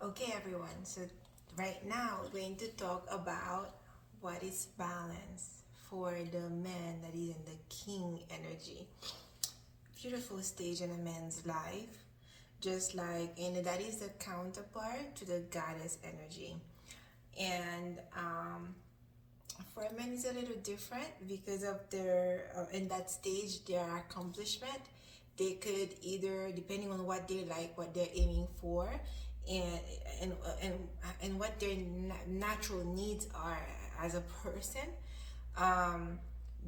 Okay, everyone. So right now we're going to talk about what is balance for the man that is in the king energy. Beautiful stage in a man's life, just like and that is the counterpart to the goddess energy. And for men it's a little different because of their in that stage their accomplishment. They could either, depending on what they like, what they're aiming for, and and and, and what their natural needs are as a person, um,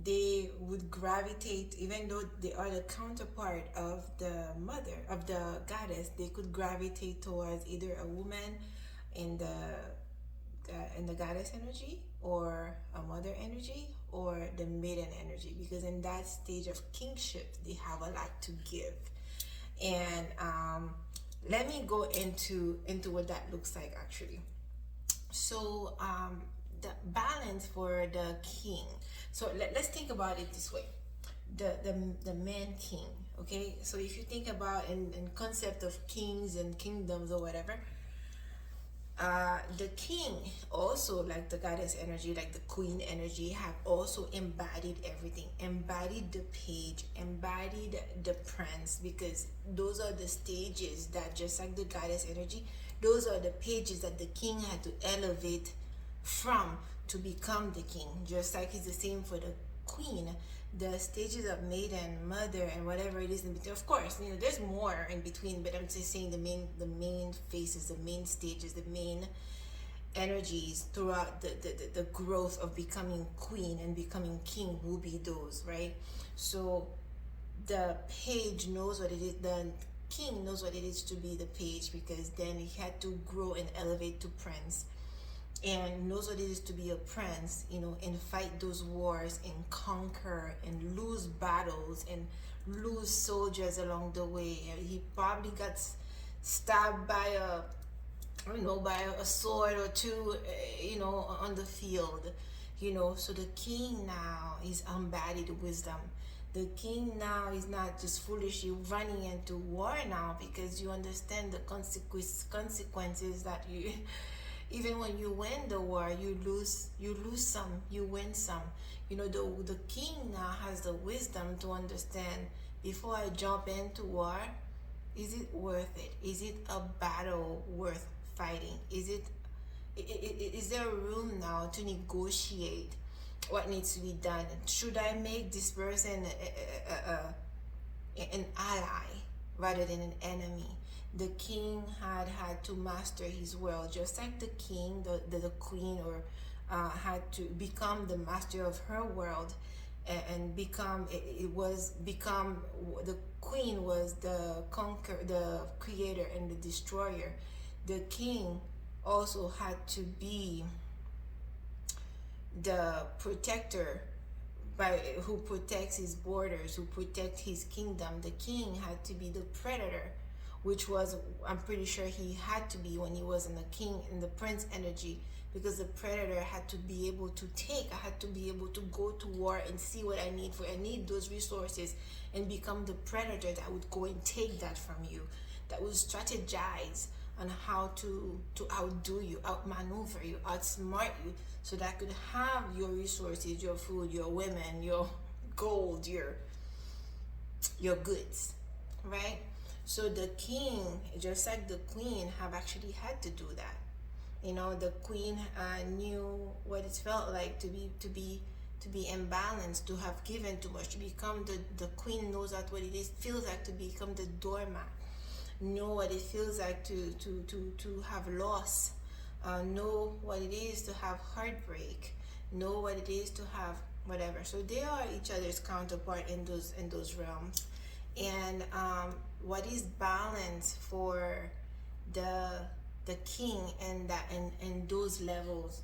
they would gravitate, even though they are the counterpart of the mother of the goddess, they could gravitate towards either a woman in the goddess energy, or a mother energy, or the maiden energy, because in that stage of kingship they have a lot to give. And let me go into what that looks like actually. So the balance for the king. So let's think about it this way. The man king. Okay, so if you think about in concept of kings and kingdoms or whatever, the king also, like the goddess energy, like the queen energy, have also embodied everything, embodied the page, embodied the prince, because those are the stages that, just like the goddess energy, those are the pages that the king had to elevate from to become the king. Just like it's the same for the queen, the stages of maiden, mother, and whatever it is in between. Of course, there's more in between, but I'm just saying the main phases, the main stages, the main energies throughout the growth of becoming queen and becoming king will be those, right? So the page knows what it is, the king knows what it is to be the page, because then he had to grow and elevate to prince, and knows what it is to be a prince, and fight those wars and conquer and lose battles and lose soldiers along the way. He probably got stabbed by a sword or two, on the field, So the king now is embodied wisdom. The king now is not just foolishly running into war now, because you understand the consequences that you even when you win the war, you lose some, you win some. The king now has the wisdom to understand, before I jump into war, is it worth it? Is it a battle worth fighting? Is there room now to negotiate what needs to be done? Should I make this person an ally rather than an enemy? The king had to master his world, just like the king, the queen, or had to become the master of her world, and become the queen was the creator and the destroyer. The king also had to be the protector, by who protects his borders, who protects his kingdom. The king had to be the predator, which was, I'm pretty sure he had to be when he was in the prince energy, because the predator had to be able to I had to be able to go to war and see what I need those resources, and become the predator that would go and take that from you, that would strategize on how to outdo you, outmaneuver you, outsmart you, so that I could have your resources, your food, your women, your gold, your goods, right? So the king, just like the queen, have actually had to do that. The queen knew what it felt like to be imbalanced, to have given too much, to become the queen knows that what it feels like to become the doormat, know what it feels like to have loss, know what it is to have heartbreak, know what it is to have whatever. So they are each other's counterpart in those realms. And what is balance for the king, and those levels,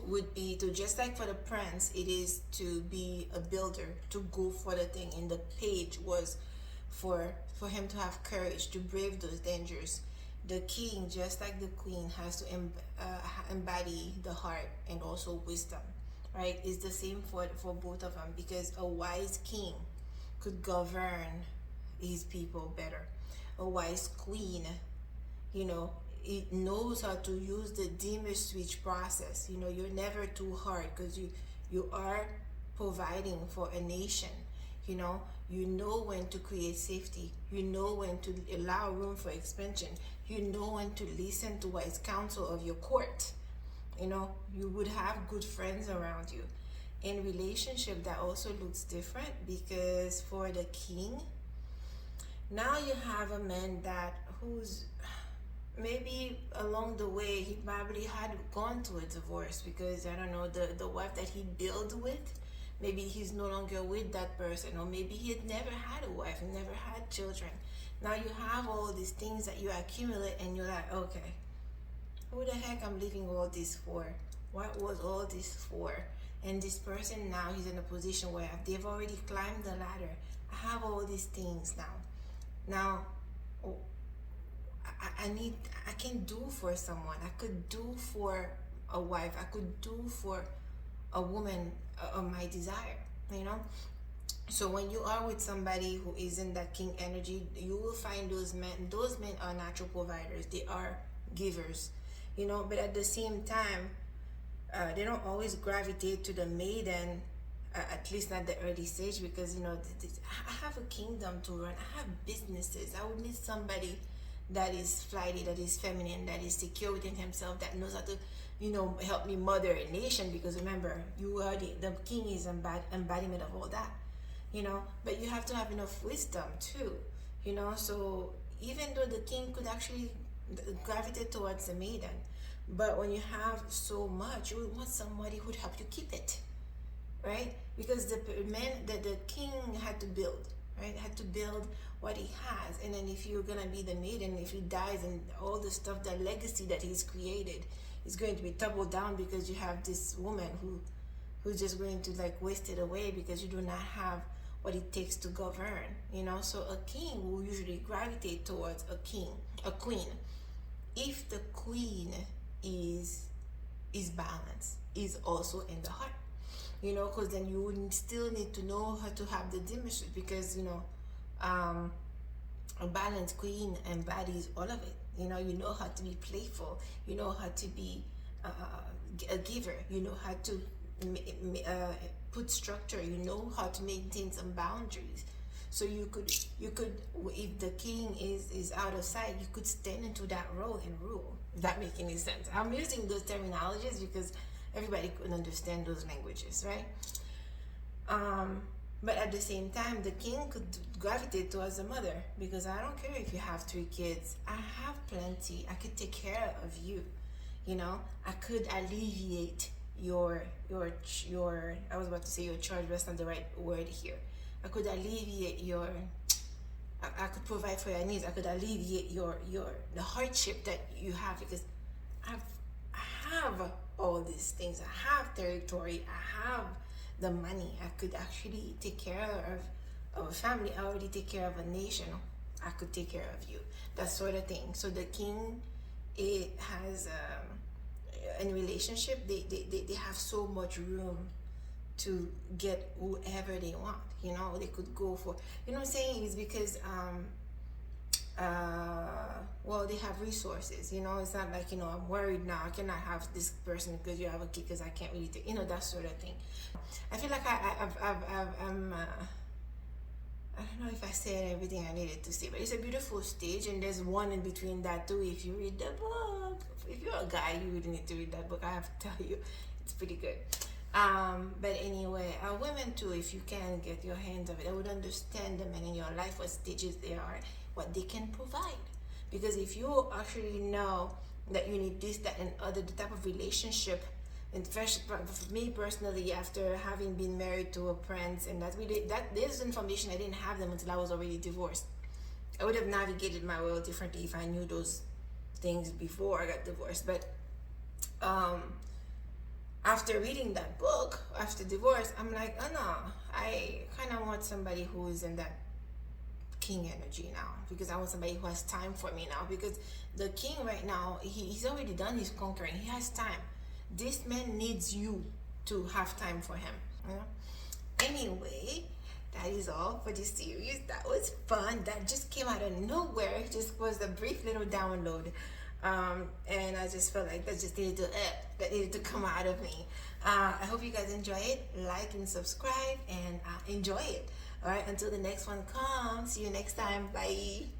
would be to, just like for the prince, it is to be a builder, to go for the thing. And the page was for him to have courage to brave those dangers. The king, just like the queen, has to embody the heart and also wisdom, right? It's the same for both of them, because a wise king could govern his people better. A wise queen, you know, it knows how to use the dimmer switch process. You know, you're never too hard because you are providing for a nation. You know when to create safety. You know when to allow room for expansion. You know when to listen to wise counsel of your court. You would have good friends around you. In relationship, that also looks different, because for the king, now you have a man who's maybe along the way he probably had gone to a divorce, because I don't know, the wife that he built with, maybe he's no longer with that person, or maybe he had never had a wife and never had children. Now you have all these things that you accumulate, and you're like, okay, who the heck I'm leaving all this for? What was all this for? And this person now, he's in a position where they've already climbed the ladder. I have all these things now. Oh, I can do for someone. I could do for a wife. I could do for a woman of my desire. So when you are with somebody who is in that king energy, you will find those men are natural providers. They are givers. But at the same time, they don't always gravitate to the maiden, at least not the early stage, because I have a kingdom to run. I have businesses. I would need somebody that is flighty, that is feminine, that is secure within himself, that knows how to help me mother a nation. Because remember, you are the king is embodiment of all that. But you have to have enough wisdom too. So even though the king could actually gravitate towards the maiden, but when you have so much, you would want somebody who would help you keep it, right? Because the king had to build, right? Had to build what he has. And then if you're gonna be the maiden, if he dies, and all the stuff, the legacy that he's created is going to be doubled down, because you have this woman who's just going to waste it away, because you do not have what it takes to govern. So a king will usually gravitate towards a queen, if the queen is balanced, is also in the heart. Because then you would still need to know how to have the dimishment, because a balanced queen embodies all of it. You know how to be playful. You know how to be a giver. You know how to put structure. You know how to maintain some boundaries. So you could, if the king is out of sight, you could stand into that role and rule. If that makes any sense. I'm using those terminologies because everybody could understand those languages, right? But at the same time, the king could gravitate towards the mother, because I don't care if you have 3 kids. I have plenty. I could take care of you. I could alleviate your I was about to say your charge, but that's not the right word here. I could alleviate I could provide for your needs. I could alleviate the hardship that you have, because I have all these things. I have territory. I have the money. I could actually take care of a family. I already take care of a nation. I could take care of you. That sort of thing. So the king, it has in relationship, they have so much room to get whoever they want. They could go for, what I'm saying is, because they have resources. It's not like, I'm worried now, I cannot have this person because you have a kid, because I can't really take, that sort of thing. I feel like I'm I don't know if I said everything I needed to say, but it's a beautiful stage, and there's one in between that too. If you read the book, if you're a guy, you really need to read that book. I have to tell you, it's pretty good. But anyway, women too, if you can get your hands of it, I would understand the men in your life, what stages they are, what they can provide. Because if you actually know that you need this, that, and other, the type of relationship, and for me personally, after having been married to a prince, and that this information I didn't have them until I was already divorced. I would have navigated my world differently if I knew those things before I got divorced. But after reading that book, after divorce, I'm like, oh no, I kind of want somebody who is in that king energy now, because I want somebody who has time for me now, because the king right now, he's already done his conquering. He has time. This man needs you to have time for him. Anyway, that is all for this series. That was fun. That just came out of nowhere. It just was a brief little download. And I just felt like that needed to come out of me. I hope you guys enjoy it. Like and subscribe and enjoy it. All right, until the next one comes. See you next time. Bye.